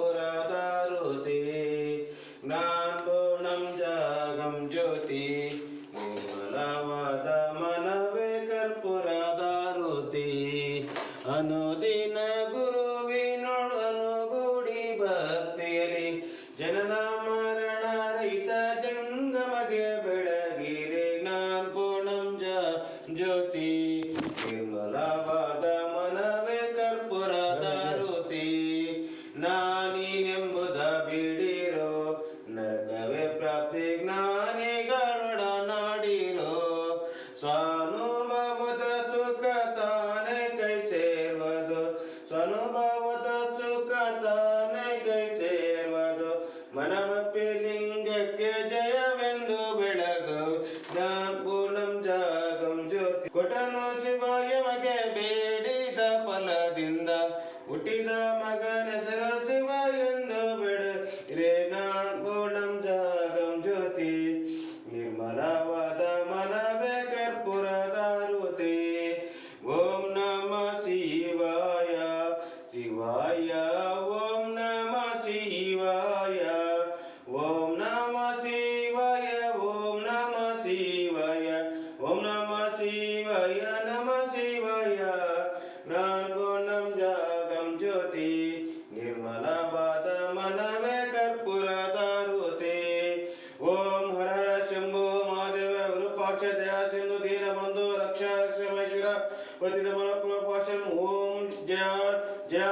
कर्पूरदारुते ज्ञानपूर्णं जागं ज्योति निर्मलवाद मनवे कर्पूरदारुते ಅನುದಿನ ಗುರುವಿನೊಳು ಅನುಗೂಡಿ ಭಕ್ತಿಯಲಿ ಜನನ ಮರಣ ರಹಿತ ಜಂಗಮಗೆ ಬೆಳಗಿರೆ ಜ್ಞಾನಪೂರ್ಣಂ ಜ್ಯೋತಿ ನಿರ್ಮಲವಾದ ಮನವೇ ಕರ್ಪೂರದಾರುತಿ ನಾನೀನೆಂಬುದ ಬಿಡಿರೋ ನರಕವೇ ಪ್ರಾಪ್ತಿ ಜ್ಞಾನಿಗಳೊಡ ನಾಡಿರೋ ಸ್ವಾನುಭವದ ಸುಖ ತಾನೇ ಕೈ ಸೇರ್ವದು ಸ್ವಾನುಭವದ ಸುಖ ತಾನೇ ಕೈ ಸೇರ್ವದು ಮನವಪ್ಪಿ ಲಿಂಗಕ್ಕೆ ಜಯವೆಂದು ಬೆಳಗು ಜ್ಞಾನಪೂರ್ಣಂ ಜಾಗಂ ಜ್ಯೋತಿ ಕೊಟ್ಟನು ಶಿವಾಯ ಮಗೆ ಬೇಡಿದ ಫಲದಿಂದ ಹುಟ್ಟಿದ ಮಗನೆಸರು ಶಿವ ಎಂದು ಬಿಡರೆ ಜ್ಞಾನಪೂರ್ಣಂ ಜಾಗಂ ಜ್ಯೋತಿ ನಿರ್ಮಲವಾದ ಮನವೇ ಕರ್ಪೂರದಾರುತಿ ಓಂ ನಮಃ ಶಿವಾಯ ಶಿವಾಯ ಓಂ ನಮಃ ಶಿವಾಯ ಓಂ ನಮಃ ಶಿವಾಯ ಓಂ ನಮಃ ಶಿವಾಯ ಓಂ ನಮಃ ಶಿವಾಯ ನಮಃ ಶಿವಾಯ ಜ್ಞಾನಪೂರ್ಣಂ ಜಾಗಂ ಜ್ಯೋತಿ ನಿರ್ಮಲವಾದ ಮನವೇ ಕರ್ಪೂರದಾರುತಿ ಓಂ ಹರ ಹರ ಶಂಭೋ ಮಹಾದೇವ ವಿರೂಪಾಕ್ಷ ದಯಾ ಸಿಂಧು ದೀನ ಬಂಧು ರಕ್ಷ ರಕ್ಷ ಮಹೇಶ್ವರ ಪತಿತ ಮನೋಪುರ ಪಾಶಂ ಓಂ ಜಯ ಜಯ